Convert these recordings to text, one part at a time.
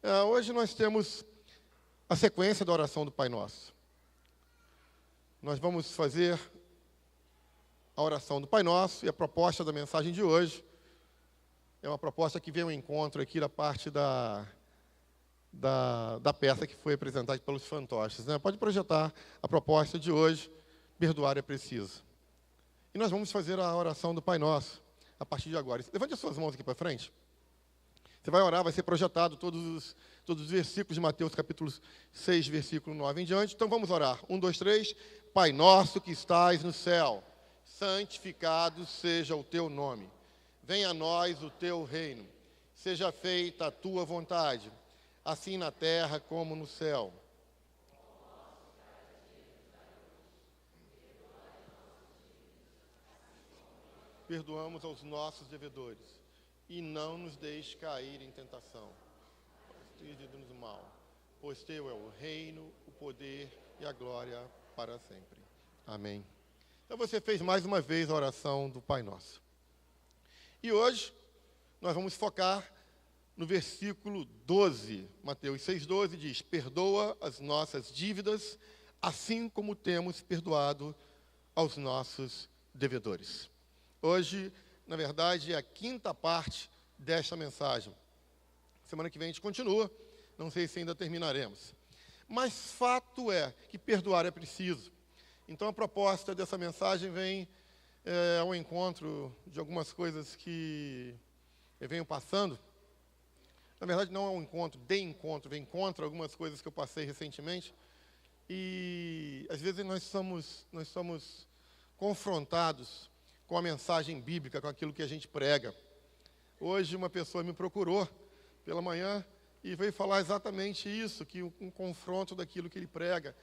Hoje nós temos a sequência da oração do Pai Nosso. Nós vamos fazer a oração do Pai Nosso e a proposta da mensagem de hoje é uma proposta que vem ao encontro aqui da parte da peça que foi apresentada pelos fantoches, né? Pode projetar a proposta de hoje, perdoar é preciso. E nós vamos fazer a oração do Pai Nosso a partir de agora. Levante as suas mãos aqui para frente. Você vai orar, vai ser projetado todos os versículos de Mateus, capítulo 6, versículo 9 em diante. Então vamos orar. 1, 2, 3. Pai nosso que estais no céu, santificado seja o teu nome. Venha a nós o teu reino. Seja feita a tua vontade, assim na terra como no céu. Perdoamos aos nossos devedores e não nos deixe cair em tentação. Livra-nos do mal, pois teu é o reino, o poder e a glória para sempre. Amém. Então você fez mais uma vez a oração do Pai Nosso. E hoje nós vamos focar no versículo 12. Mateus 6,12 diz: perdoa as nossas dívidas, assim como temos perdoado aos nossos devedores. Hoje, na verdade, é a quinta parte desta mensagem. Semana que vem a gente continua, não sei se ainda terminaremos. Mas fato é que perdoar é preciso. Então a proposta dessa mensagem vem ao encontro de algumas coisas que eu venho passando. Na verdade, não é um encontro, vem contra algumas coisas que eu passei recentemente. E às vezes nós somos confrontados com a mensagem bíblica, com aquilo que a gente prega. Hoje uma pessoa me procurou pela manhã e veio falar exatamente isso, que um confronto daquilo que ele prega.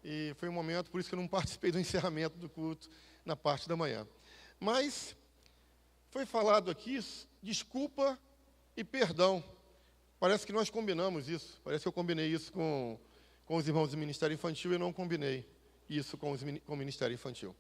E foi um momento, por isso que eu não participei do encerramento do culto na parte da manhã. Mas foi falado aqui desculpa e perdão. Parece que nós combinamos isso. Parece que eu combinei isso com os irmãos do Ministério Infantil e não combinei isso com o Ministério Infantil.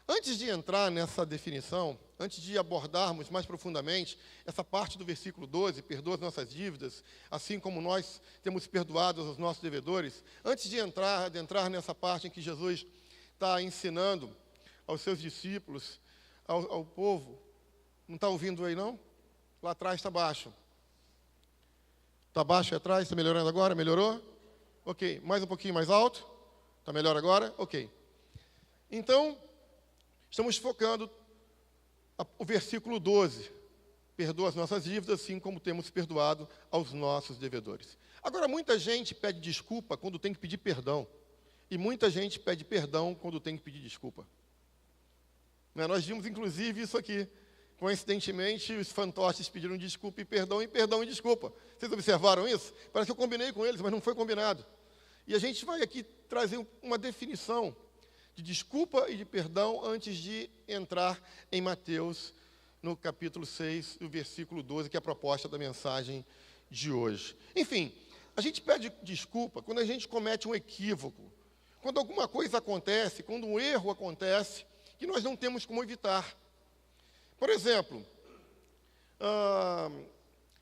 Antes de entrar nessa definição, antes de abordarmos mais profundamente essa parte do versículo 12, perdoa as nossas dívidas, assim como nós temos perdoado aos nossos devedores, antes de entrar nessa parte em que Jesus está ensinando aos seus discípulos, ao povo, não está ouvindo aí não? Lá atrás está baixo. Está baixo aí atrás, está melhorando agora? Melhorou? Ok, mais um pouquinho mais alto? Está melhor agora? Ok. Então, estamos focando o versículo 12. Perdoa as nossas dívidas, assim como temos perdoado aos nossos devedores. Agora, muita gente pede desculpa quando tem que pedir perdão. E muita gente pede perdão quando tem que pedir desculpa. Nós vimos, inclusive, isso aqui. Coincidentemente, os fantoches pediram desculpa e perdão e desculpa. Vocês observaram isso? Parece que eu combinei com eles, mas não foi combinado. E a gente vai aqui trazer uma definição de desculpa e de perdão antes de entrar em Mateus, no capítulo 6, o versículo 12, que é a proposta da mensagem de hoje. Enfim, a gente pede desculpa quando a gente comete um equívoco, quando alguma coisa acontece, quando um erro acontece, que nós não temos como evitar. Por exemplo,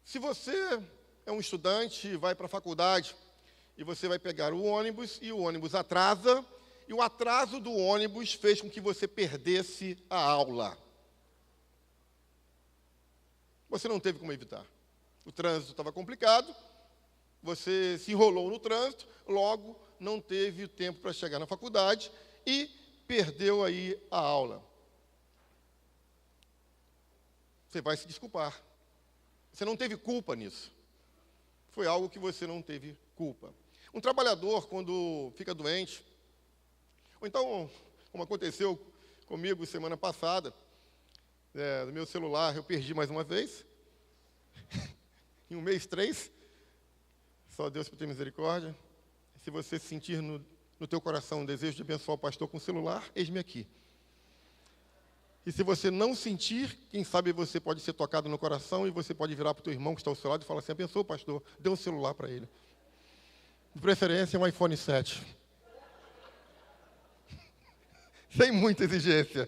se você é um estudante e vai para a faculdade, e você vai pegar o ônibus, e o ônibus atrasa, e o atraso do ônibus fez com que você perdesse a aula. Você não teve como evitar. O trânsito estava complicado, você se enrolou no trânsito, logo não teve tempo para chegar na faculdade e perdeu aí a aula. Você vai se desculpar. Você não teve culpa nisso. Foi algo que você não teve culpa. Um trabalhador, quando fica doente, ou então, como aconteceu comigo semana passada, no meu celular eu perdi mais uma vez, em 1 mês 3, só Deus para ter misericórdia. Se você sentir no teu coração um desejo de abençoar o pastor com o celular, eis-me aqui. E se você não sentir, quem sabe você pode ser tocado no coração e você pode virar para o teu irmão que está ao seu lado e falar assim: abençoa o pastor, dê um celular para ele. De preferência, um iPhone 7. Sem muita exigência.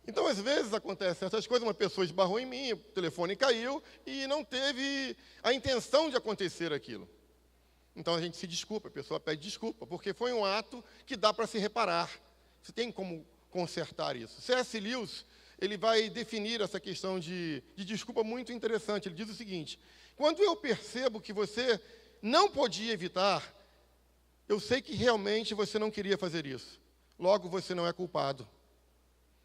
Então, às vezes, acontecem essas coisas, uma pessoa esbarrou em mim, o telefone caiu e não teve a intenção de acontecer aquilo. Então, a gente se desculpa, a pessoa pede desculpa, porque foi um ato que dá para se reparar. Você tem como consertar isso. C.S. Lewis, ele vai definir essa questão de desculpa muito interessante. Ele diz o seguinte: quando eu percebo que você não podia evitar, eu sei que realmente você não queria fazer isso. Logo, você não é culpado.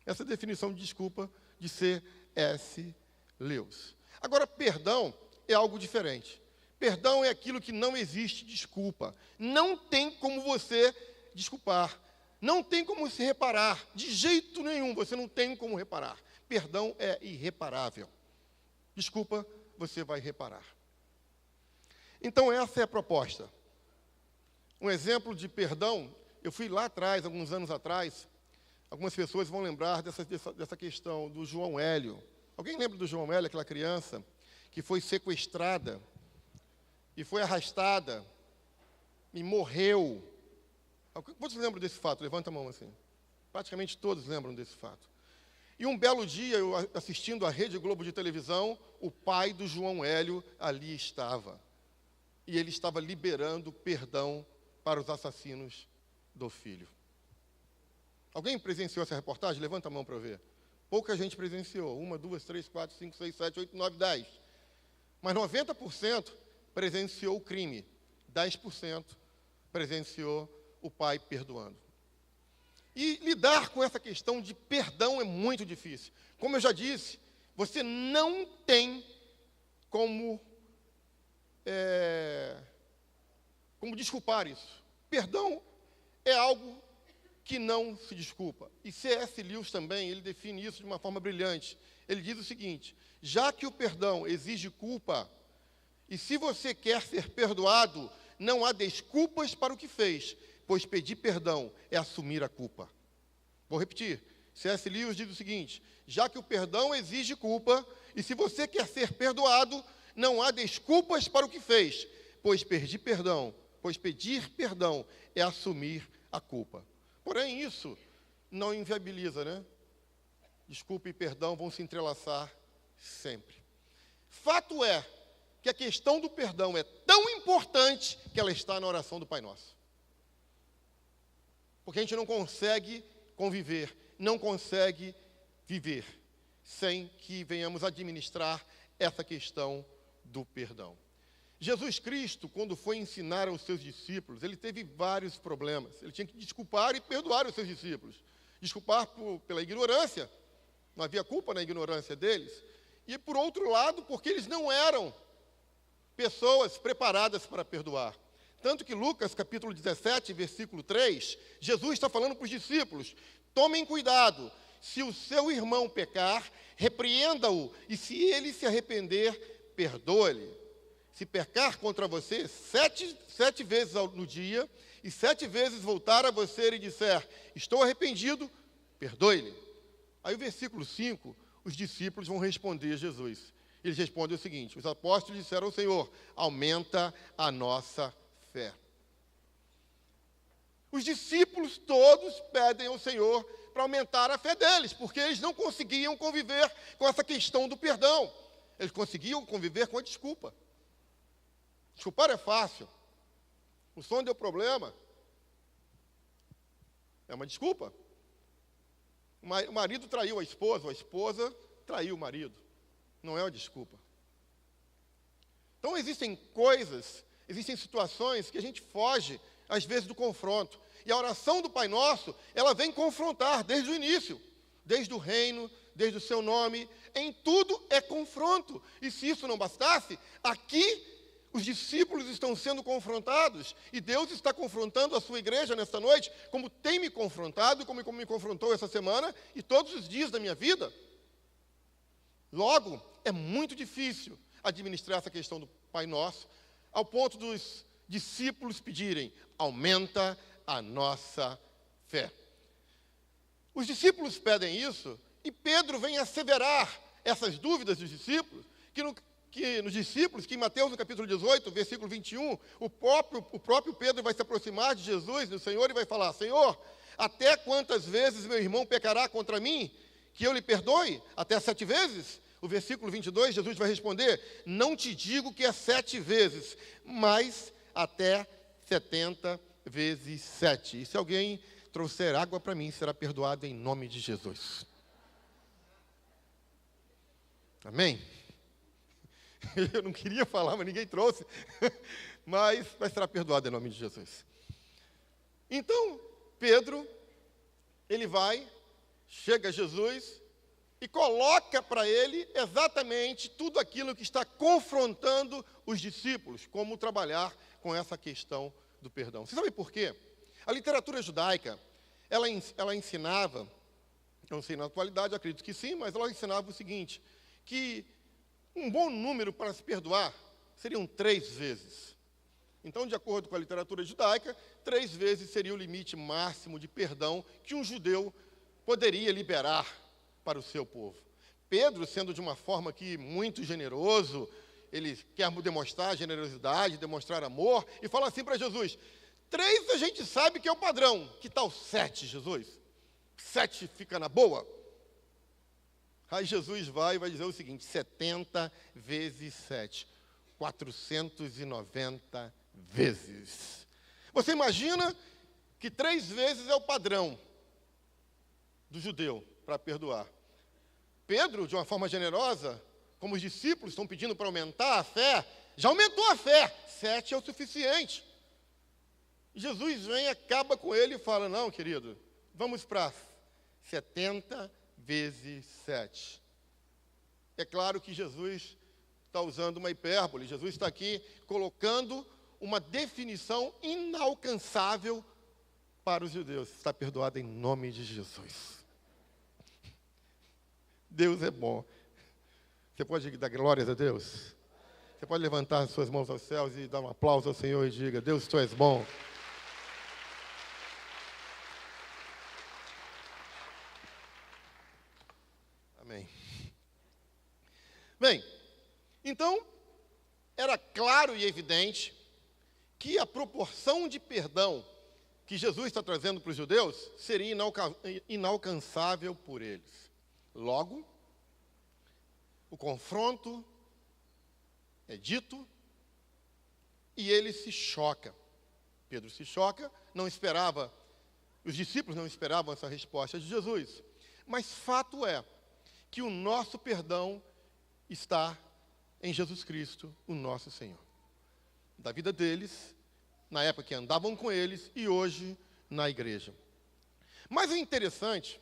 Essa é a definição de desculpa de C.S. Lewis. Agora, perdão é algo diferente. Perdão é aquilo que não existe desculpa. Não tem como você desculpar. Não tem como se reparar. De jeito nenhum, você não tem como reparar. Perdão é irreparável. Desculpa, você vai reparar. Então, essa é a proposta. Um exemplo de perdão, eu fui lá atrás, alguns anos atrás, algumas pessoas vão lembrar dessa questão do João Hélio. Alguém lembra do João Hélio, aquela criança que foi sequestrada e foi arrastada e morreu? Quantos lembram desse fato? Levanta a mão assim. Praticamente todos lembram desse fato. E um belo dia, eu assistindo à Rede Globo de televisão, o pai do João Hélio ali estava. E ele estava liberando perdão para os assassinos do filho. Alguém presenciou essa reportagem? Levanta a mão para eu ver. Pouca gente presenciou. 1, 2, 3, 4, 5, 6, 7, 8, 9, 10. Mas 90% presenciou o crime. 10% presenciou o pai perdoando. E lidar com essa questão de perdão é muito difícil. Como eu já disse, você não tem como desculpar isso. Perdão é algo que não se desculpa. E C.S. Lewis também, ele define isso de uma forma brilhante. Ele diz o seguinte: já que o perdão exige culpa, e se você quer ser perdoado, não há desculpas para o que fez, pois pedir perdão é assumir a culpa. Vou repetir. C.S. Lewis diz o seguinte: já que o perdão exige culpa, e se você quer ser perdoado, não há desculpas para o que fez, pois pedir perdão é assumir a culpa. Porém, isso não inviabiliza, né? Desculpa e perdão vão se entrelaçar sempre. Fato é que a questão do perdão é tão importante que ela está na oração do Pai Nosso. Porque a gente não consegue conviver, não consegue viver sem que venhamos administrar essa questão do perdão. Jesus Cristo, quando foi ensinar aos seus discípulos, ele teve vários problemas. Ele tinha que desculpar e perdoar os seus discípulos. Desculpar pela ignorância, não havia culpa na ignorância deles. E, por outro lado, porque eles não eram pessoas preparadas para perdoar. Tanto que Lucas, capítulo 17, versículo 3, Jesus está falando para os discípulos: tomem cuidado, se o seu irmão pecar, repreenda-o, e se ele se arrepender, perdoe-lhe. Se pecar contra você sete vezes no dia, e 7 vezes voltar a você e disser: estou arrependido, perdoe-lhe. Aí o versículo 5, os discípulos vão responder a Jesus. Eles respondem o seguinte: os apóstolos disseram ao Senhor: aumenta a nossa fé. Os discípulos todos pedem ao Senhor para aumentar a fé deles, porque eles não conseguiam conviver com essa questão do perdão. Eles conseguiam conviver com a desculpa. Desculpar é fácil. O som deu problema. É uma desculpa. O marido traiu a esposa traiu o marido. Não é uma desculpa. Então existem coisas, existem situações que a gente foge, às vezes, do confronto. E a oração do Pai Nosso, ela vem confrontar desde o início. Desde o reino, desde o seu nome, em tudo é confronto. E se isso não bastasse, aqui os discípulos estão sendo confrontados, e Deus está confrontando a sua igreja nesta noite, como tem me confrontado, como me confrontou essa semana, e todos os dias da minha vida. Logo, é muito difícil administrar essa questão do Pai Nosso, ao ponto dos discípulos pedirem: aumenta a nossa fé. Os discípulos pedem isso, e Pedro vem asseverar essas dúvidas dos discípulos, que em Mateus, no capítulo 18, versículo 21, o próprio Pedro vai se aproximar de Jesus, do Senhor, e vai falar: Senhor, até quantas vezes meu irmão pecará contra mim? que eu lhe perdoe até 7 vezes? O versículo 22, Jesus vai responder: não te digo que é 7 vezes, mas até 70 vezes 7. E se alguém trouxer água para mim, será perdoado em nome de Jesus. Amém? Eu não queria falar, mas ninguém trouxe. Mas será perdoado em nome de Jesus. Então, Pedro, ele vai, chega a Jesus e coloca para ele exatamente tudo aquilo que está confrontando os discípulos, como trabalhar com essa questão do perdão. Você sabe por quê? A literatura judaica, ela ensinava, não sei na atualidade, acredito que sim, mas ela ensinava o seguinte, que um bom número para se perdoar seriam 3 vezes. Então, de acordo com a literatura judaica, 3 vezes seria o limite máximo de perdão que um judeu poderia liberar para o seu povo. Pedro, sendo de uma forma aqui muito generoso, ele quer demonstrar generosidade, demonstrar amor, e fala assim para Jesus: 3 a gente sabe que é o padrão, que tal 7, Jesus? 7 fica na boa? Aí Jesus vai dizer o seguinte: 70 vezes 7, 490 vezes. Você imagina que 3 vezes é o padrão do judeu para perdoar. Pedro, de uma forma generosa, como os discípulos estão pedindo para aumentar a fé, já aumentou a fé, 7 é o suficiente. Jesus vem, acaba com ele e fala: não, querido, vamos para 70 vezes 7. É claro que Jesus está usando uma hipérbole, Jesus está aqui colocando uma definição inalcançável para os judeus. Está perdoado em nome de Jesus. Deus é bom. Você pode dar glórias a Deus? Você pode levantar suas mãos aos céus e dar um aplauso ao Senhor e diga: Deus, Tu és bom. Amém. Bem, então, era claro e evidente que a proporção de perdão que Jesus está trazendo para os judeus seria inalcançável por eles. Logo, o confronto é dito e ele se choca. Pedro se choca, não esperava, os discípulos não esperavam essa resposta de Jesus. Mas fato é que o nosso perdão está em Jesus Cristo, o nosso Senhor. Da vida deles, na época que andavam com eles e hoje na igreja. Mas é interessante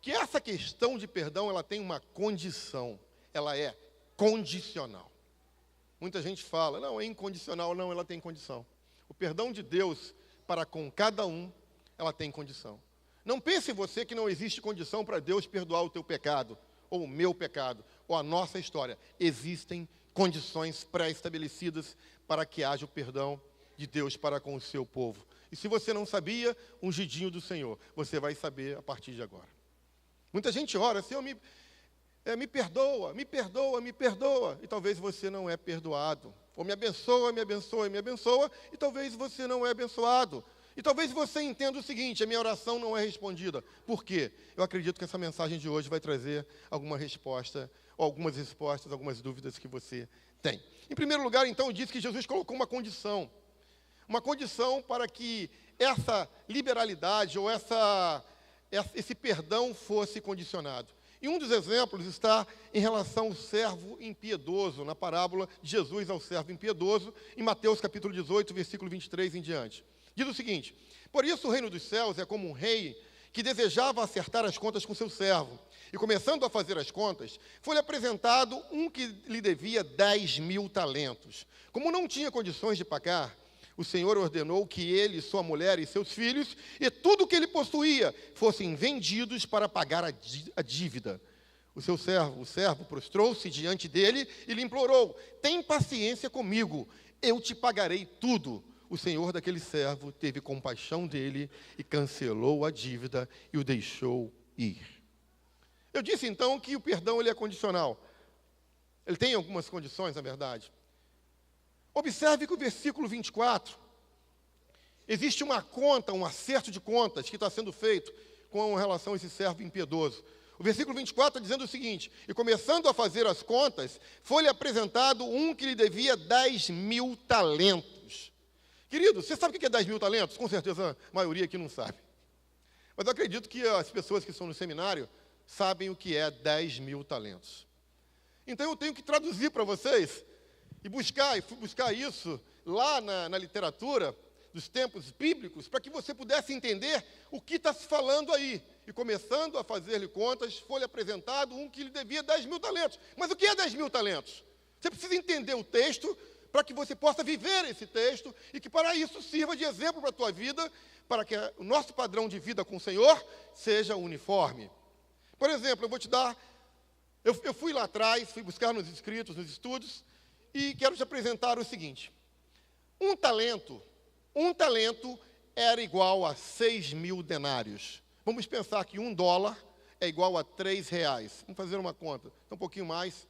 que essa questão de perdão, ela tem uma condição, ela é condicional. Muita gente fala: não, é incondicional. Não, ela tem condição. O perdão de Deus para com cada um, ela tem condição. Não pense você que não existe condição para Deus perdoar o teu pecado, ou o meu pecado, ou a nossa história. Existem condições pré-estabelecidas para que haja o perdão de Deus para com o seu povo. E se você não sabia, ungidinho do Senhor, você vai saber a partir de agora. Muita gente ora: Senhor, me perdoa, me perdoa, me perdoa. E talvez você não é perdoado. Ou me abençoa, me abençoa, me abençoa. E talvez você não é abençoado. E talvez você entenda o seguinte: a minha oração não é respondida. Por quê? Eu acredito que essa mensagem de hoje vai trazer alguma resposta, ou algumas respostas, algumas dúvidas que você tem. Em primeiro lugar, então, eu disse que Jesus colocou uma condição. Uma condição para que essa liberalidade ou esse perdão fosse condicionado. E um dos exemplos está em relação ao servo impiedoso, na parábola de Jesus ao servo impiedoso, em Mateus capítulo 18, versículo 23 em diante. Diz o seguinte: por isso o reino dos céus é como um rei que desejava acertar as contas com seu servo. E começando a fazer as contas, foi-lhe apresentado um que lhe devia 10.000 talentos. Como não tinha condições de pagar, o Senhor ordenou que ele, sua mulher e seus filhos, e tudo o que ele possuía, fossem vendidos para pagar a dívida. O servo prostrou-se diante dele e lhe implorou: tem paciência comigo, eu te pagarei tudo. O senhor daquele servo teve compaixão dele e cancelou a dívida e o deixou ir. Eu disse então que o perdão ele é condicional. Ele tem algumas condições, na verdade. Observe que o versículo 24, existe uma conta, um acerto de contas que está sendo feito com relação a esse servo impiedoso. O versículo 24está dizendo o seguinte: e começando a fazer as contas, foi-lhe apresentado um que lhe devia 10.000 talentos. Querido, você sabe o que é 10.000 talentos? Com certeza a maioria aqui não sabe. Mas eu acredito que as pessoas que estão no seminário sabem o que é 10.000 talentos. Então eu tenho que traduzir para vocês e fui buscar isso lá na literatura dos tempos bíblicos, para que você pudesse entender o que está se falando aí. E começando a fazer-lhe contas, foi-lhe apresentado um que lhe devia 10.000 talentos. Mas o que é 10.000 talentos? Você precisa entender o texto, para que você possa viver esse texto, e que para isso sirva de exemplo para a tua vida, para que o nosso padrão de vida com o Senhor seja uniforme. Por exemplo, eu vou te dar... Eu fui lá atrás, fui buscar nos escritos, nos estudos, e quero te apresentar o seguinte. Um talento era igual a 6.000 denários. Vamos pensar que $1 é igual a R$3. Vamos fazer uma conta. Então, um pouquinho mais,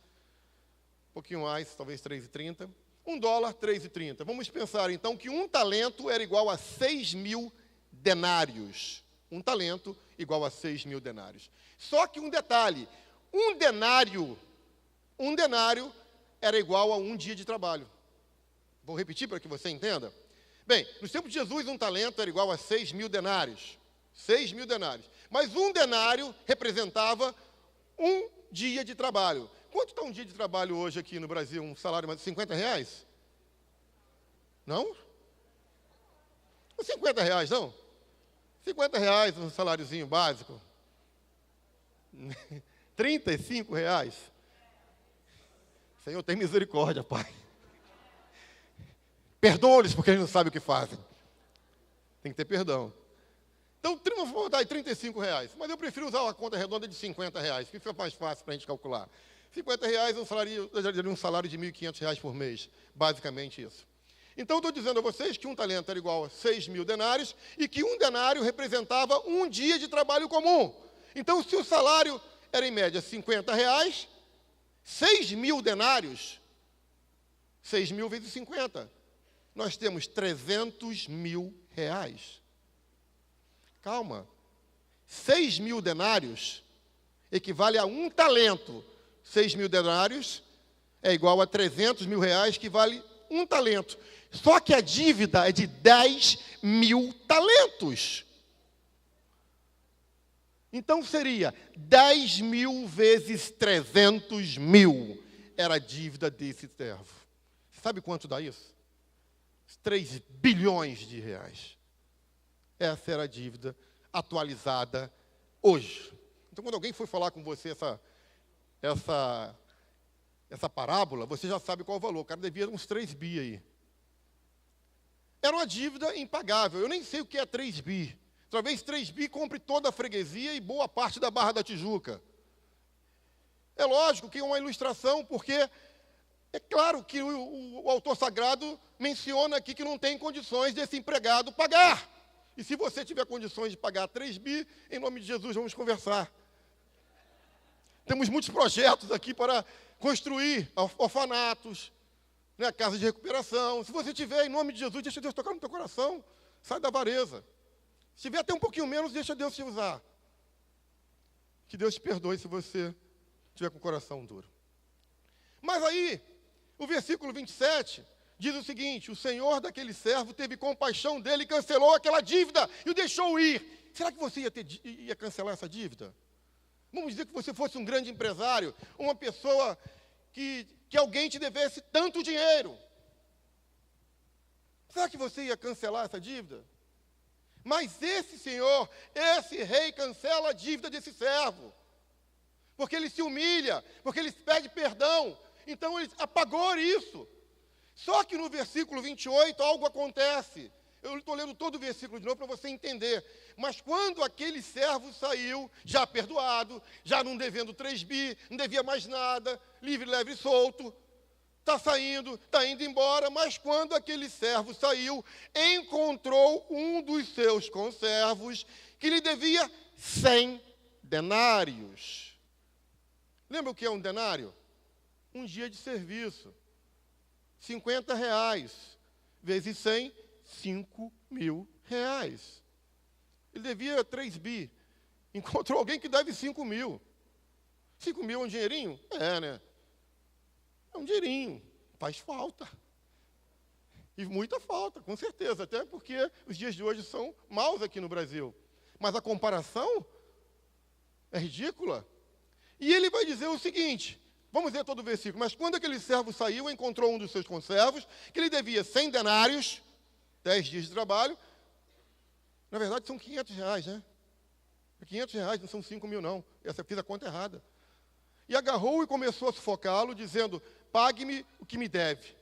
talvez 3,30. $1, 3,30. Vamos pensar, então, que um talento era igual a 6.000 denários. Um talento igual a 6.000 denários. Só que um detalhe, um denário era igual a um dia de trabalho. Vou repetir para que você entenda. Bem, nos tempos de Jesus, um talento era igual a 6.000 denários. 6.000 denários. Mas um denário representava um dia de trabalho. Quanto está um dia de trabalho hoje aqui no Brasil? Um salário de R$50? Não? R$50, não? R$50 um saláriozinho básico. R$35. Senhor, tem misericórdia, Pai. Perdoa-lhes porque eles não sabem o que fazem. Tem que ter perdão. Então, vou dar R$35. Mas eu prefiro usar uma conta redonda de R$50, que fica mais fácil para a gente calcular. R$50 é um salário de R$1.500 por mês. Basicamente isso. Então, eu estou dizendo a vocês que um talento era igual a 6.000 denários e que um denário representava um dia de trabalho comum. Então, se o salário era, em média, R$50, 6.000 denários, 6.000 vezes 50, nós temos R$300.000. Calma. 6.000 denários equivale a um talento. 6.000 denários é igual a R$300.000, que vale um talento. Só que a dívida é de 10.000 talentos. Então seria 10.000 vezes 300.000 era a dívida desse servo. Sabe quanto dá isso? 3 bilhões de reais. Essa era a dívida atualizada hoje. Então, quando alguém for falar com você essa parábola, você já sabe qual é o valor. O cara devia uns 3 bi aí. Era uma dívida impagável. Eu nem sei o que é 3 bi. Talvez 3 bi compre toda a freguesia e boa parte da Barra da Tijuca. É lógico que é uma ilustração, porque é claro que o autor sagrado menciona aqui que não tem condições desse empregado pagar. E se você tiver condições de pagar 3 bi, em nome de Jesus, vamos conversar. Temos muitos projetos aqui para construir orfanatos, né, casas de recuperação. Se você tiver, em nome de Jesus, deixa Deus tocar no teu coração. Sai da avareza. Se tiver até um pouquinho menos, deixa Deus te usar. Que Deus te perdoe se você tiver com o coração duro. Mas aí, o versículo 27 diz o seguinte: o Senhor daquele servo teve compaixão dele e cancelou aquela dívida e o deixou ir. Será que você ia cancelar essa dívida? Vamos dizer que você fosse um grande empresário, uma pessoa que alguém te devesse tanto dinheiro. Será que você ia cancelar essa dívida? Mas esse senhor, esse rei, cancela a dívida desse servo. Porque ele se humilha, porque ele pede perdão. Então ele apagou isso. Só que no versículo 28 algo acontece. Eu estou lendo todo o versículo de novo para você entender. Mas quando aquele servo saiu, já perdoado, já não devendo 3 bi, não devia mais nada, livre, leve e solto, está saindo, está indo embora, mas quando aquele servo saiu, encontrou um dos seus conservos que lhe devia 100 denários. Lembra o que é um denário? Um dia de serviço. R$50 vezes 100, R$5.000. Ele devia 3 bi. Encontrou alguém que deve 5.000. 5 mil é um dinheirinho? É, né? É um dinheirinho. Faz falta. E muita falta, com certeza. Até porque os dias de hoje são maus aqui no Brasil. Mas a comparação é ridícula. E ele vai dizer o seguinte, vamos ler todo o versículo. Mas quando aquele servo saiu, encontrou um dos seus conservos, que ele devia 100 denários, 10 dias de trabalho. Na verdade, são 500 reais, né? É 500 reais, não são 5 mil, não. Essa fiz a conta errada. E agarrou e começou a sufocá-lo, dizendo, pague-me o que me deve.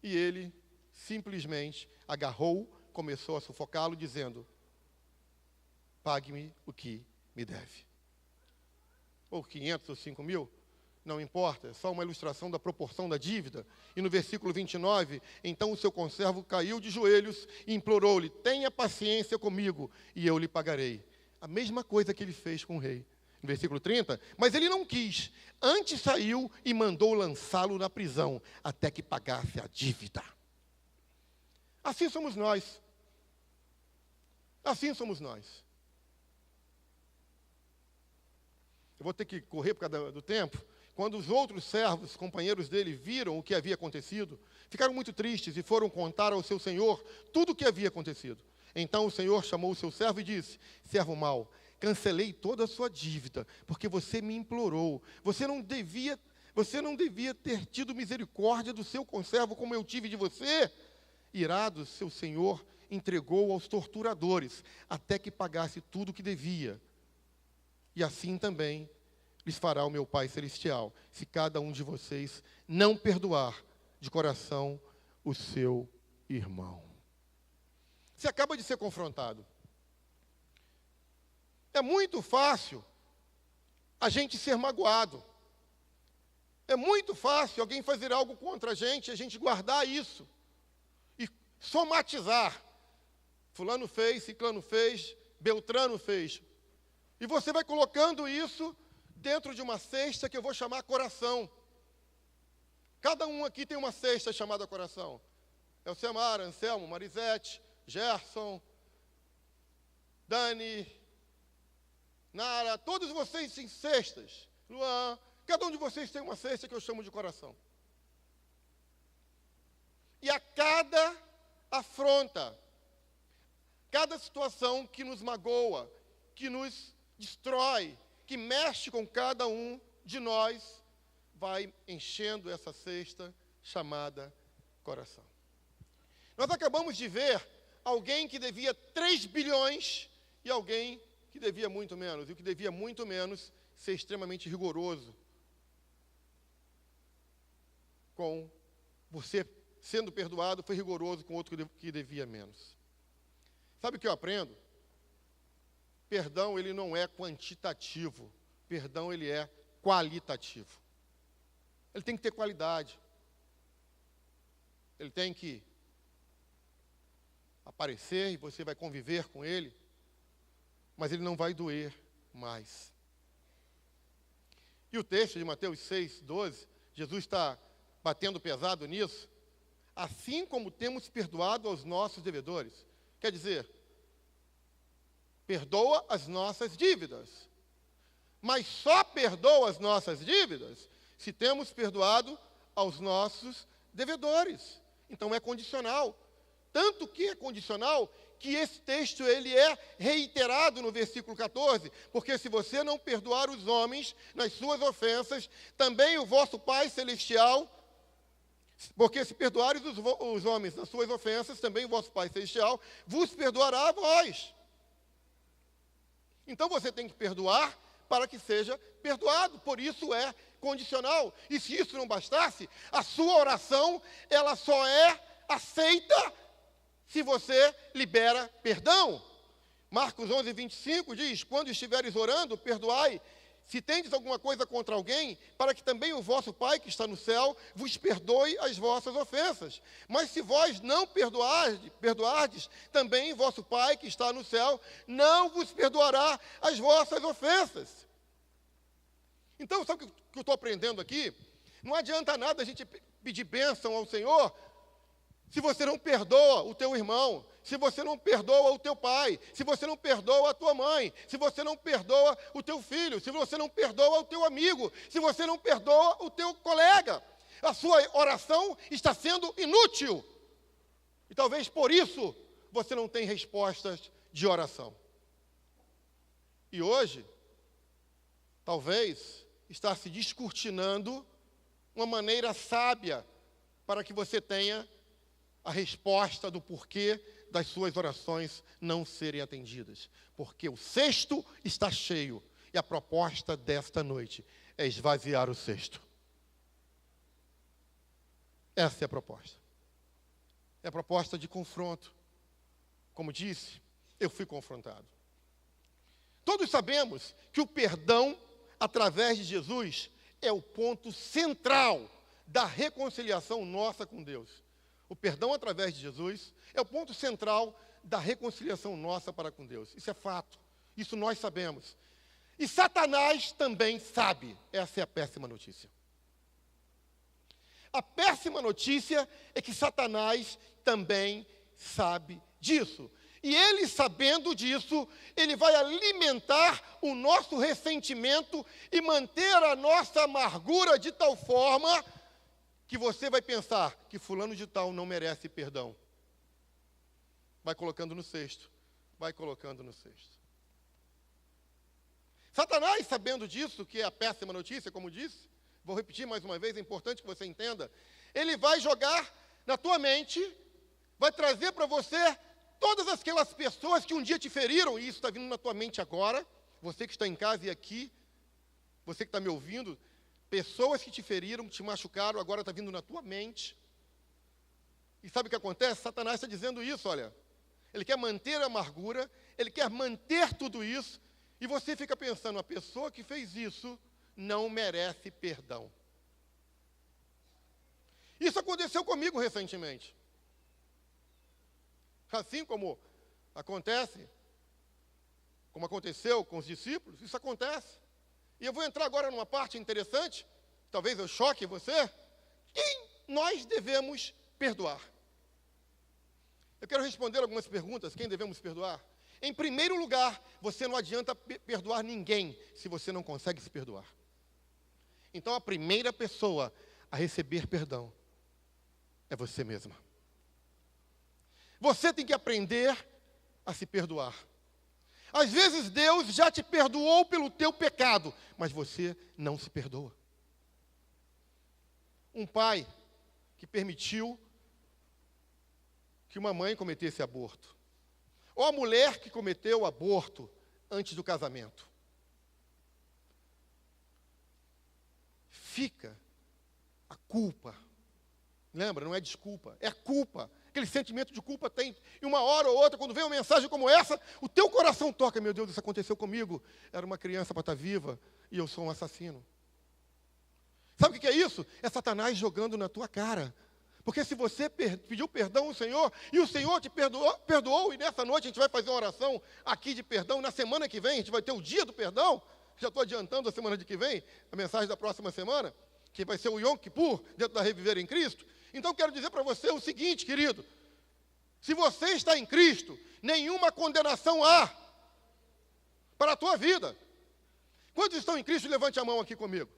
E ele simplesmente agarrou, começou a sufocá-lo, dizendo, pague-me o que me deve. Ou 500 ou 5 mil, não importa, é só uma ilustração da proporção da dívida. E no versículo 29, então o seu conservo caiu de joelhos e implorou-lhe, tenha paciência comigo e eu lhe pagarei. A mesma coisa que ele fez com o rei. No versículo 30, mas ele não quis, antes saiu e mandou lançá-lo na prisão, até que pagasse a dívida. Assim somos nós. Assim somos nós. Eu vou ter que correr por causa do tempo. Quando os outros servos, companheiros dele, viram o que havia acontecido, ficaram muito tristes e foram contar ao seu senhor tudo o que havia acontecido. Então o senhor chamou o seu servo e disse, servo mau, cancelei toda a sua dívida, porque você me implorou. Você não devia ter tido misericórdia do seu conservo como eu tive de você. Irado, seu senhor entregou aos torturadores, até que pagasse tudo o que devia. E assim também lhes fará o meu Pai Celestial, se cada um de vocês não perdoar de coração o seu irmão. Você acaba de ser confrontado. É muito fácil a gente ser magoado. É muito fácil alguém fazer algo contra a gente guardar isso e somatizar. Fulano fez, ciclano fez, Beltrano fez. E você vai colocando isso dentro de uma cesta que eu vou chamar coração. Cada um aqui tem uma cesta chamada coração. Elcemar, Anselmo, Marisete, Gerson, Dani, Nara, todos vocês têm cestas. Luan, cada um de vocês tem uma cesta que eu chamo de coração. E a cada afronta, cada situação que nos magoa, que nos destrói, que mexe com cada um de nós, vai enchendo essa cesta chamada coração. Nós acabamos de ver alguém que devia 3 bilhões e alguém que devia muito menos. E o que devia muito menos ser extremamente rigoroso com você sendo perdoado, foi rigoroso com outro que devia menos. Sabe o que eu aprendo? Perdão, ele não é quantitativo. Perdão, ele é qualitativo. Ele tem que ter qualidade. Ele tem que aparecer e você vai conviver com ele, mas ele não vai doer mais. E o texto de Mateus 6, 12, Jesus está batendo pesado nisso. Assim como temos perdoado aos nossos devedores. Quer dizer, perdoa as nossas dívidas. Mas só perdoa as nossas dívidas se temos perdoado aos nossos devedores. Então é condicional. Tanto que é condicional que esse texto ele é reiterado no versículo 14. Porque se você não perdoar os homens nas suas ofensas, também o vosso Pai Celestial, porque se perdoares os homens nas suas ofensas, também o vosso Pai Celestial vos perdoará a vós. Então você tem que perdoar para que seja perdoado. Por isso é condicional. E se isso não bastasse, a sua oração, ela só é aceita se você libera perdão. Marcos 11, 25 diz, quando estiveres orando, perdoai, se tendes alguma coisa contra alguém, para que também o vosso Pai que está no céu vos perdoe as vossas ofensas. Mas se vós não perdoardes, também vosso Pai que está no céu não vos perdoará as vossas ofensas. Então, sabe o que eu estou aprendendo aqui? Não adianta nada a gente pedir bênção ao Senhor se você não perdoa o teu irmão, se você não perdoa o teu pai, se você não perdoa a tua mãe, se você não perdoa o teu filho, se você não perdoa o teu amigo, se você não perdoa o teu colega, a sua oração está sendo inútil. E talvez por isso você não tenha respostas de oração. E hoje, talvez, está se descortinando uma maneira sábia para que você tenha a resposta do porquê das suas orações não serem atendidas. Porque o cesto está cheio e a proposta desta noite é esvaziar o cesto. Essa é a proposta. É a proposta de confronto. Como disse, eu fui confrontado. Todos sabemos que o perdão, através de Jesus, é o ponto central da reconciliação nossa com Deus. O perdão através de Jesus é o ponto central da reconciliação nossa para com Deus. Isso é fato. Isso nós sabemos. E Satanás também sabe. Essa é a péssima notícia. A péssima notícia é que Satanás também sabe disso. E ele, sabendo disso, ele vai alimentar o nosso ressentimento e manter a nossa amargura de tal forma que você vai pensar que fulano de tal não merece perdão. Vai colocando no cesto, vai colocando no cesto. Satanás, sabendo disso, que é a péssima notícia, como disse, vou repetir mais uma vez, é importante que você entenda, ele vai jogar na tua mente, vai trazer para você todas aquelas pessoas que um dia te feriram, e isso está vindo na tua mente agora, você que está em casa e aqui, você que está me ouvindo, pessoas que te feriram, que te machucaram, agora está vindo na tua mente. E sabe o que acontece? Satanás está dizendo isso, olha. Ele quer manter a amargura, ele quer manter tudo isso, e você fica pensando, a pessoa que fez isso não merece perdão. Isso aconteceu comigo recentemente. Assim como aconteceu com os discípulos, isso acontece. E eu vou entrar agora numa parte interessante, talvez eu choque você. Quem nós devemos perdoar? Eu quero responder algumas perguntas, quem devemos perdoar? Em primeiro lugar, você não adianta perdoar ninguém se você não consegue se perdoar. Então a primeira pessoa a receber perdão é você mesma. Você tem que aprender a se perdoar. Às vezes Deus já te perdoou pelo teu pecado, mas você não se perdoa. Um pai que permitiu que uma mãe cometesse aborto, ou a mulher que cometeu aborto antes do casamento. Fica a culpa. Lembra, não é desculpa, é a culpa. Aquele sentimento de culpa tem. E uma hora ou outra, quando vem uma mensagem como essa, o teu coração toca. Meu Deus, isso aconteceu comigo. Era uma criança para estar viva e eu sou um assassino. Sabe o que é isso? É Satanás jogando na tua cara. Porque se você pediu perdão ao Senhor, e o Senhor te perdoou, e nessa noite a gente vai fazer uma oração aqui de perdão, na semana que vem a gente vai ter o dia do perdão, já estou adiantando a semana de que vem, a mensagem da próxima semana, que vai ser o Yom Kippur, dentro da Reviver em Cristo. Então quero dizer para você o seguinte, querido, se você está em Cristo, nenhuma condenação há para a tua vida. Quantos estão em Cristo? Levante a mão aqui comigo.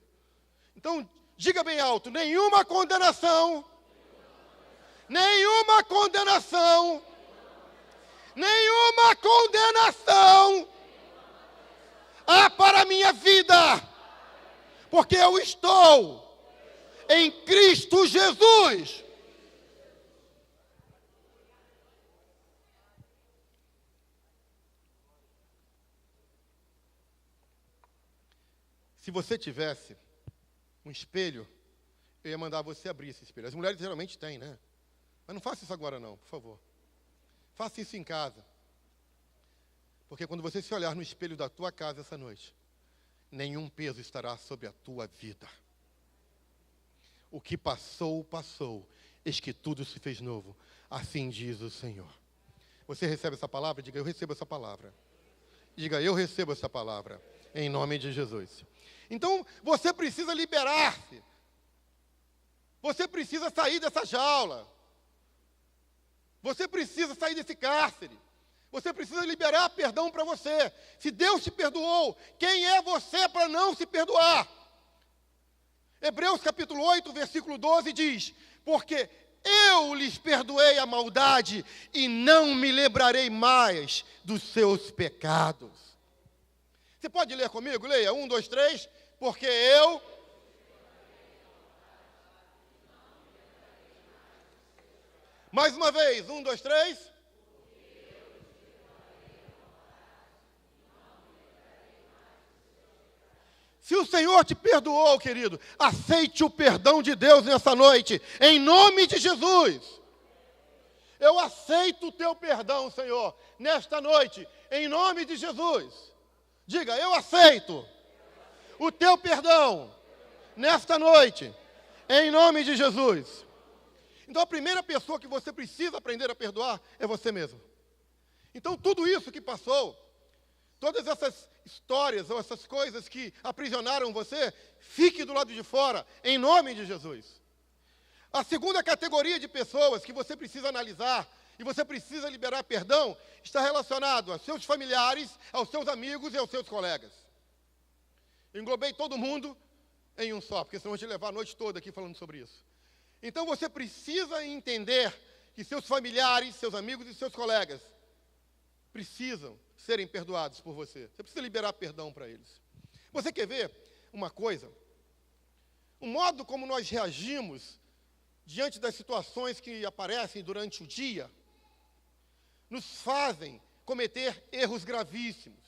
Então, diga bem alto, nenhuma condenação, nenhuma condenação, nenhuma condenação há para a minha vida, porque eu estou em Cristo Jesus. Se você tivesse um espelho, eu ia mandar você abrir esse espelho. As mulheres geralmente têm, né? Mas não faça isso agora não, por favor. Faça isso em casa. Porque quando você se olhar no espelho da tua casa essa noite, nenhum peso estará sobre a tua vida. O que passou, passou. Eis que tudo se fez novo. Assim diz o Senhor. Você recebe essa palavra? Diga, eu recebo essa palavra. Diga, eu recebo essa palavra. Em nome de Jesus. Então, você precisa liberar-se. Você precisa sair dessa jaula. Você precisa sair desse cárcere. Você precisa liberar perdão para você. Se Deus te perdoou, quem é você para não se perdoar? Hebreus capítulo 8, versículo 12 diz: porque eu lhes perdoei a maldade e não me lembrarei mais dos seus pecados. Você pode ler comigo? Leia, 1, 2, 3. Porque eu... Mais uma vez, 1, 2, 3. Se o Senhor te perdoou, querido, aceite o perdão de Deus nessa noite, em nome de Jesus. Eu aceito o teu perdão, Senhor, nesta noite, em nome de Jesus. Diga, eu aceito o teu perdão nesta noite, em nome de Jesus. Então a primeira pessoa que você precisa aprender a perdoar é você mesmo. Então tudo isso que passou, todas essas histórias ou essas coisas que aprisionaram você, fique do lado de fora, em nome de Jesus. A segunda categoria de pessoas que você precisa analisar e você precisa liberar perdão está relacionado aos seus familiares, aos seus amigos e aos seus colegas. Englobei todo mundo em um só, porque senão eu vou te levar a noite toda aqui falando sobre isso. Então você precisa entender que seus familiares, seus amigos e seus colegas precisam serem perdoados por você. Você precisa liberar perdão para eles. Você quer ver uma coisa? O modo como nós reagimos diante das situações que aparecem durante o dia nos fazem cometer erros gravíssimos.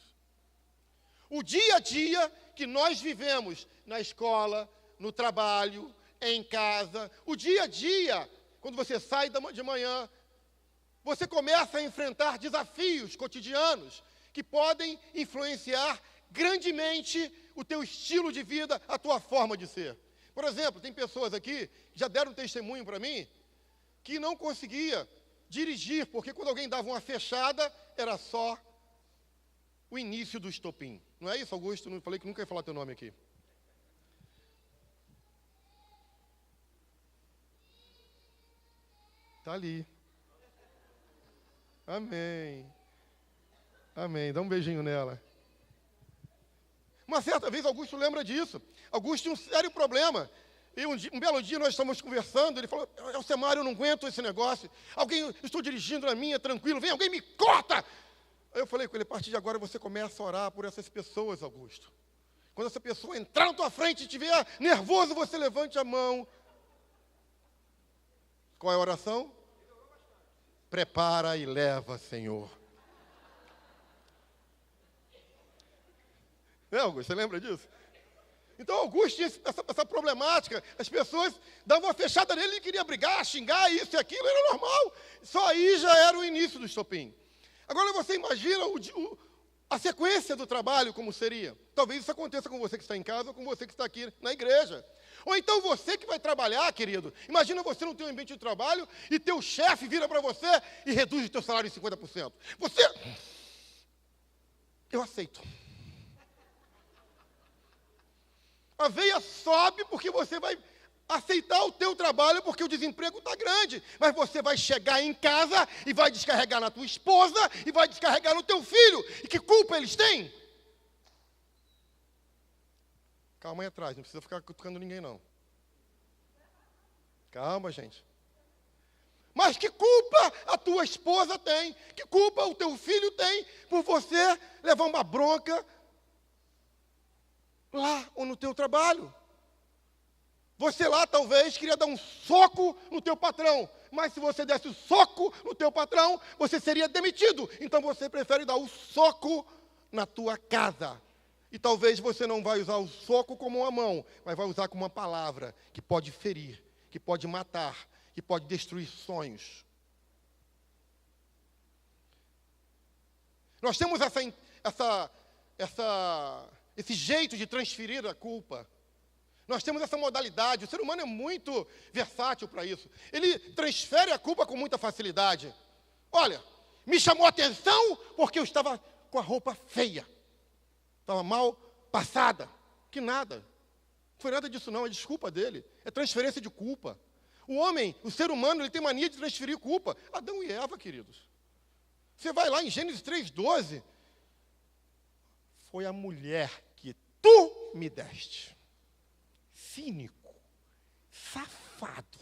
O dia a dia que nós vivemos na escola, no trabalho, em casa, o dia a dia, quando você sai de manhã, você começa a enfrentar desafios cotidianos que podem influenciar grandemente o teu estilo de vida, a tua forma de ser. Por exemplo, tem pessoas aqui que já deram testemunho para mim que não conseguia dirigir, porque quando alguém dava uma fechada, era só o início do estopim. Não é isso, Augusto? Não falei que nunca ia falar teu nome aqui. Está ali. Amém. Amém. Dá um beijinho nela. Uma certa vez, Augusto lembra disso. Augusto tinha um sério problema. E um belo dia nós estamos conversando, ele falou: Elcemar, eu não aguento esse negócio. Estou dirigindo na minha, tranquilo, vem, alguém me corta. Aí eu falei com ele: a partir de agora você começa a orar por essas pessoas, Augusto. Quando essa pessoa entrar na tua frente e estiver nervoso, você levante a mão. Qual é a oração? Prepara e leva, Senhor. Augusto, você lembra disso? Então Augusto tinha essa problemática, as pessoas davam uma fechada nele, ele queria brigar, xingar, isso e aquilo, era normal. Só aí já era o início do estopim. Agora você imagina a sequência do trabalho como seria. Talvez isso aconteça com você que está em casa ou com você que está aqui na igreja. Ou então você que vai trabalhar, querido, imagina você no teu ambiente de trabalho e teu chefe vira para você e reduz o teu salário em 50%. Eu aceito. A veia sobe porque você vai aceitar o teu trabalho porque o desemprego está grande. Mas você vai chegar em casa e vai descarregar na tua esposa e vai descarregar no teu filho. E que culpa eles têm? Calma aí atrás, não precisa ficar cutucando ninguém não. Calma, gente. Mas que culpa a tua esposa tem? Que culpa o teu filho tem por você levar uma bronca lá ou no teu trabalho? Você lá talvez queria dar um soco no teu patrão, mas se você desse o soco no teu patrão, você seria demitido. Então você prefere dar o soco na tua casa. E talvez você não vai usar o soco como uma mão, mas vai usar como uma palavra que pode ferir, que pode matar, que pode destruir sonhos. Nós temos esse jeito de transferir a culpa. Nós temos essa modalidade. O ser humano é muito versátil para isso. Ele transfere a culpa com muita facilidade. Olha, me chamou a atenção porque eu estava com a roupa feia. Estava mal passada. Que nada. Não foi nada disso não, é desculpa dele. É transferência de culpa. O homem, o ser humano, ele tem mania de transferir culpa. Adão e Eva, queridos. Você vai lá em Gênesis 3:12. Foi a mulher que tu me deste. Cínico, safado,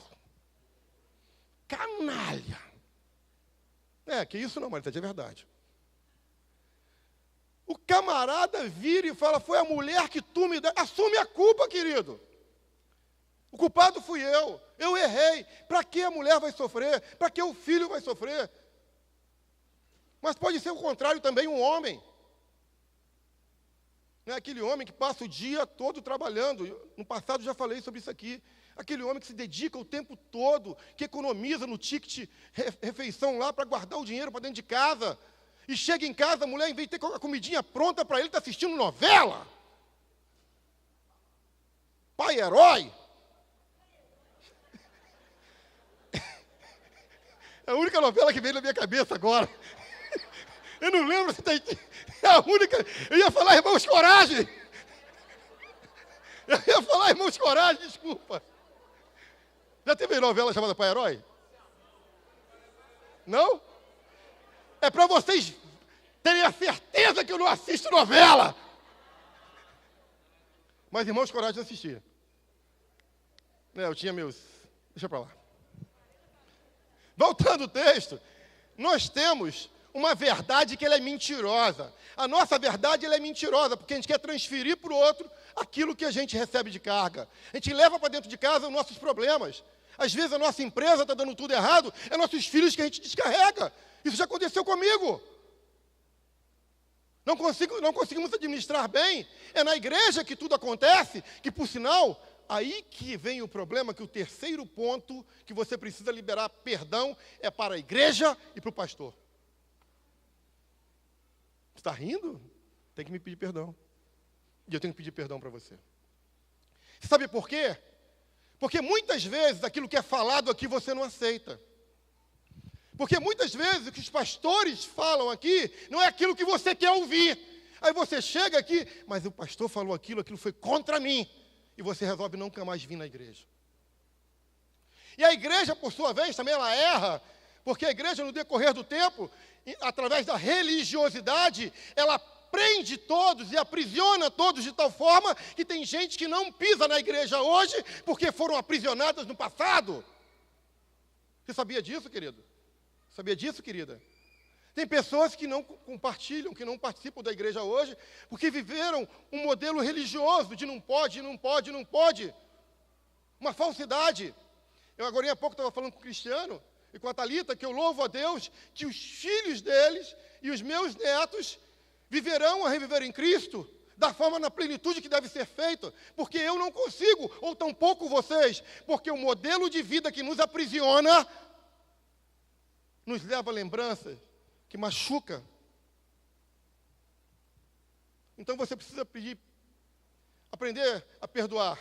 canalha. Que isso não, mas é verdade. O camarada vira e fala, foi a mulher que tu me deste. Assume a culpa, querido. O culpado fui eu errei. Para que a mulher vai sofrer? Para que o filho vai sofrer? Mas pode ser o contrário também, um homem. Não é aquele homem que passa o dia todo trabalhando. No passado já falei sobre isso aqui. Aquele homem que se dedica o tempo todo, que economiza no ticket refeição lá para guardar o dinheiro para dentro de casa. E chega em casa, a mulher, em vez de ter a comidinha pronta para ele, está assistindo novela. Pai herói. É a única novela que veio na minha cabeça agora. Eu não lembro se tem. É a única. Eu ia falar Irmãos Coragem. Desculpa. Já teve novela chamada Pai Herói? Não? É para vocês terem a certeza que eu não assisto novela. Mas Irmãos Coragem eu assistia. Eu tinha meus. Deixa para lá. Voltando ao texto, nós temos uma verdade que ela é mentirosa. A nossa verdade ela é mentirosa, porque a gente quer transferir para o outro aquilo que a gente recebe de carga. A gente leva para dentro de casa os nossos problemas. Às vezes a nossa empresa está dando tudo errado, é nossos filhos que a gente descarrega. Isso já aconteceu comigo. Não conseguimos administrar bem. É na igreja que tudo acontece, que por sinal, aí que vem o problema, que o terceiro ponto que você precisa liberar perdão é para a igreja e para o pastor. Está rindo? Tem que me pedir perdão. E eu tenho que pedir perdão para você. Sabe por quê? Porque muitas vezes aquilo que é falado aqui você não aceita. Porque muitas vezes o que os pastores falam aqui não é aquilo que você quer ouvir. Aí você chega aqui, mas o pastor falou aquilo foi contra mim. E você resolve nunca mais vir na igreja. E a igreja, por sua vez, também ela erra, porque a igreja, no decorrer do tempo, através da religiosidade, ela prende todos e aprisiona todos de tal forma que tem gente que não pisa na igreja hoje porque foram aprisionadas no passado. Você sabia disso, querido? Sabia disso, querida? Tem pessoas que não compartilham, que não participam da igreja hoje, porque viveram um modelo religioso de não pode. Uma falsidade. Eu agora há pouco estava falando com o Cristiano e com a Thalita, que eu louvo a Deus, que os filhos deles e os meus netos viverão a reviver em Cristo, da forma na plenitude que deve ser feito, porque eu não consigo, ou tampouco vocês, porque o modelo de vida que nos aprisiona, nos leva a lembranças que machuca. Então você precisa aprender a perdoar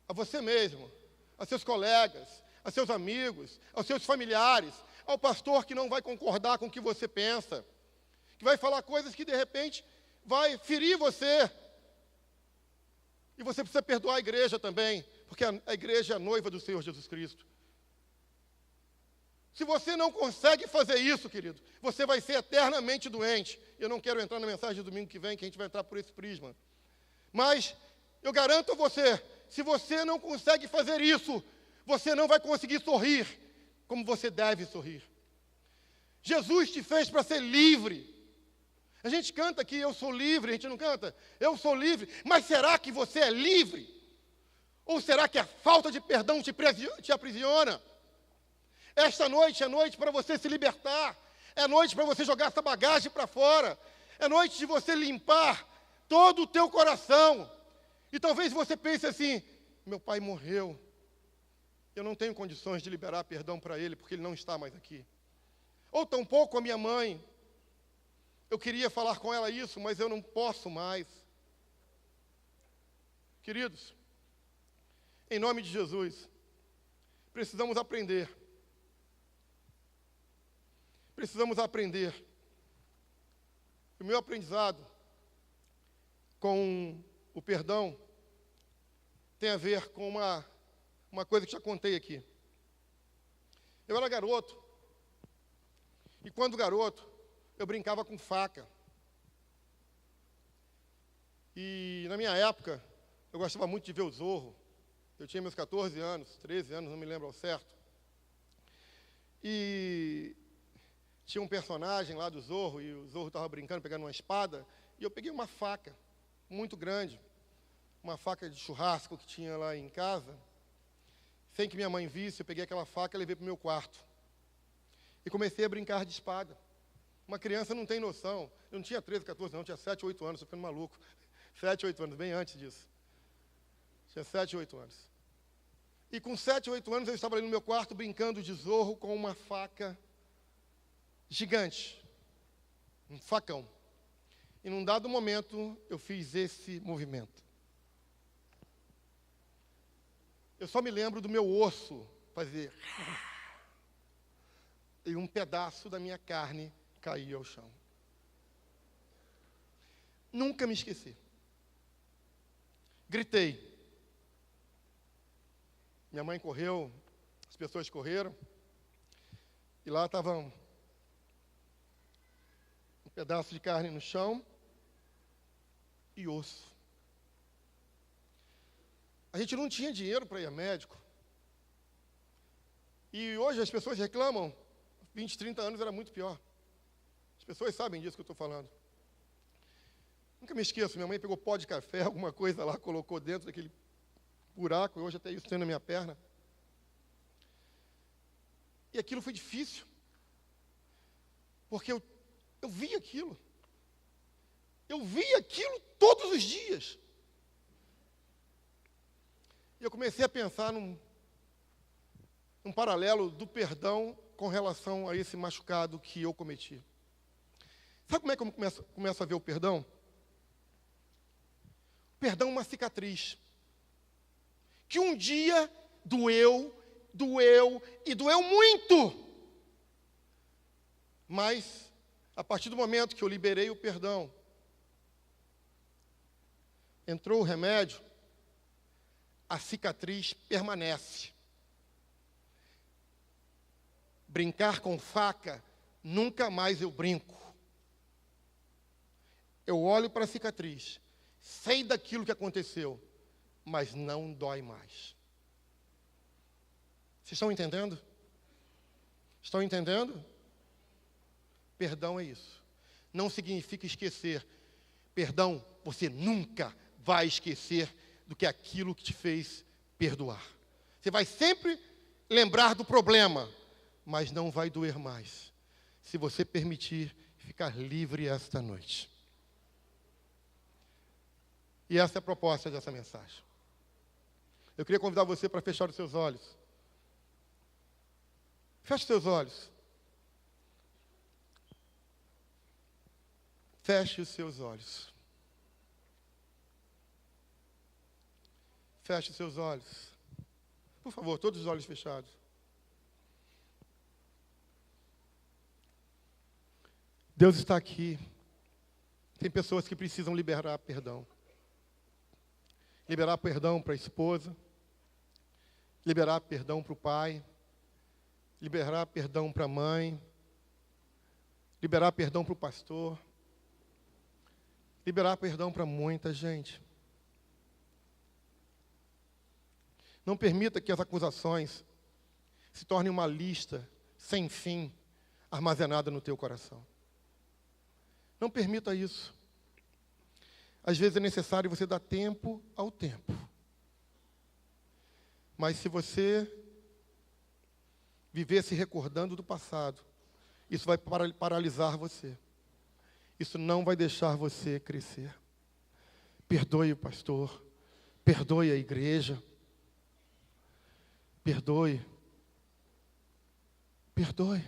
a você mesmo, a seus colegas, a seus amigos, aos seus familiares, ao pastor que não vai concordar com o que você pensa, que vai falar coisas que de repente vai ferir você. E você precisa perdoar a igreja também, porque a igreja é a noiva do Senhor Jesus Cristo. Se você não consegue fazer isso, querido, você vai ser eternamente doente. Eu não quero entrar na mensagem do domingo que vem, que a gente vai entrar por esse prisma. Mas eu garanto a você, se você não consegue fazer isso, você não vai conseguir sorrir como você deve sorrir. Jesus te fez para ser livre. A gente canta aqui, eu sou livre, a gente não canta? Eu sou livre. Mas será que você é livre? Ou será que a falta de perdão te aprisiona? Esta noite é noite para você se libertar. É noite para você jogar essa bagagem para fora. É noite de você limpar todo o teu coração. E talvez você pense assim, meu pai morreu. Eu não tenho condições de liberar perdão para ele, porque ele não está mais aqui. Ou tampouco a minha mãe. Eu queria falar com ela isso, mas eu não posso mais. Queridos, em nome de Jesus, precisamos aprender. O meu aprendizado com o perdão tem a ver com uma coisa que já contei aqui. Eu era garoto. E quando garoto, eu brincava com faca. E na minha época, eu gostava muito de ver o Zorro. Eu tinha meus 14 anos, 13 anos, não me lembro ao certo. E tinha um personagem lá do Zorro, e o Zorro estava brincando, pegando uma espada, e eu peguei uma faca muito grande, uma faca de churrasco que tinha lá em casa. Sem que minha mãe visse, eu peguei aquela faca e levei para o meu quarto. E comecei a brincar de espada. Uma criança não tem noção. Eu não tinha 13, 14, não, eu tinha 7, 8 anos, estou ficando maluco. 7, 8 anos, bem antes disso. Tinha 7, 8 anos. E com 7, 8 anos eu estava ali no meu quarto brincando de Zorro com uma faca gigante. Um facão. E num dado momento eu fiz esse movimento. Eu só me lembro do meu osso fazer. E um pedaço da minha carne caía ao chão. Nunca me esqueci. Gritei. Minha mãe correu, as pessoas correram, e lá estava um pedaço de carne no chão e osso. A gente não tinha dinheiro para ir a médico. E hoje as pessoas reclamam, 20, 30 anos era muito pior. As pessoas sabem disso que eu estou falando. Nunca me esqueço, minha mãe pegou pó de café, alguma coisa lá, colocou dentro daquele buraco, hoje até isso tem na minha perna. E aquilo foi difícil. Porque eu vi aquilo. Eu vi aquilo todos os dias. E eu comecei a pensar num paralelo do perdão com relação a esse machucado que eu cometi. Sabe como é que eu começo a ver o perdão? O perdão é uma cicatriz. Que um dia doeu e doeu muito. Mas, a partir do momento que eu liberei o perdão, entrou o remédio, a cicatriz permanece. Brincar com faca, nunca mais eu brinco. Eu olho para a cicatriz, sei daquilo que aconteceu, mas não dói mais. Vocês estão entendendo? Estão entendendo? Perdão é isso. Não significa esquecer. Perdão, você nunca vai esquecer do que aquilo que te fez perdoar. Você vai sempre lembrar do problema, mas não vai doer mais, se você permitir ficar livre esta noite. E essa é a proposta dessa mensagem. Eu queria convidar você para fechar os seus olhos. Feche os seus olhos. Feche os seus olhos. Feche os seus olhos. Por favor, todos os olhos fechados. Deus está aqui. Tem pessoas que precisam liberar perdão. Liberar perdão para a esposa. Liberar perdão para o pai. Liberar perdão para a mãe. Liberar perdão para o pastor. Liberar perdão para muita gente. Não permita que as acusações se tornem uma lista sem fim armazenada no teu coração. Não permita isso. Às vezes é necessário você dar tempo ao tempo. Mas se você viver se recordando do passado, isso vai paralisar você. Isso não vai deixar você crescer. Perdoe o pastor. Perdoe a igreja. Perdoe. Perdoe.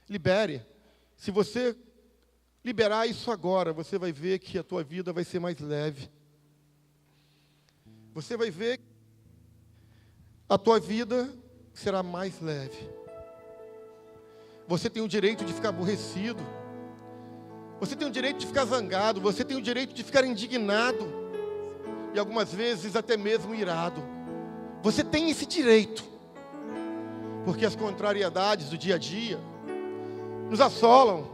Libere. Se você liberar isso agora, você vai ver que a tua vida vai ser mais leve. Você vai ver que a tua vida será mais leve. Você tem o direito de ficar aborrecido. Você tem o direito de ficar zangado. Você tem o direito de ficar indignado. E algumas vezes até mesmo irado. Você tem esse direito. Porque as contrariedades do dia a dia nos assolam,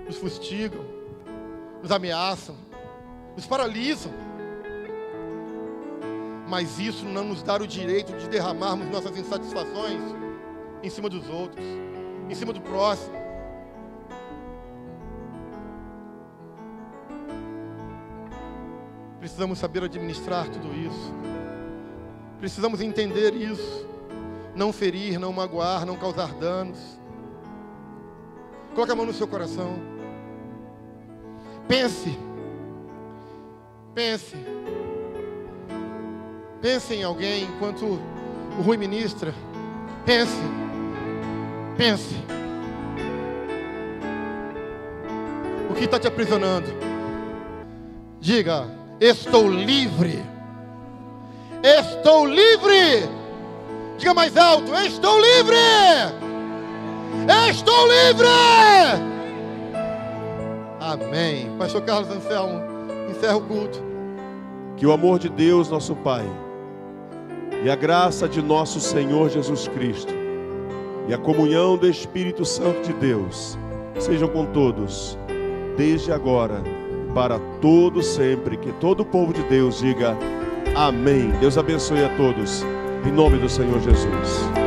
nos fustigam, nos ameaçam, nos paralisam. Mas isso não nos dá o direito de derramarmos nossas insatisfações em cima dos outros, em cima do próximo. Precisamos saber administrar tudo isso. Precisamos entender isso. Não ferir, não magoar, não causar danos. Coloque a mão no seu coração. Pense. Pense. Pense em alguém enquanto o Rui ministra. Pense. Pense. O que está te aprisionando? Diga: estou livre. Estou livre. Diga mais alto: estou livre. Estou livre. Amém. Pastor Carlos Anselmo, encerra o culto. Que o amor de Deus, nosso Pai, e a graça de nosso Senhor Jesus Cristo, e a comunhão do Espírito Santo de Deus, sejam com todos, desde agora, para todo sempre. Que todo o povo de Deus diga amém. Deus abençoe a todos, em nome do Senhor Jesus.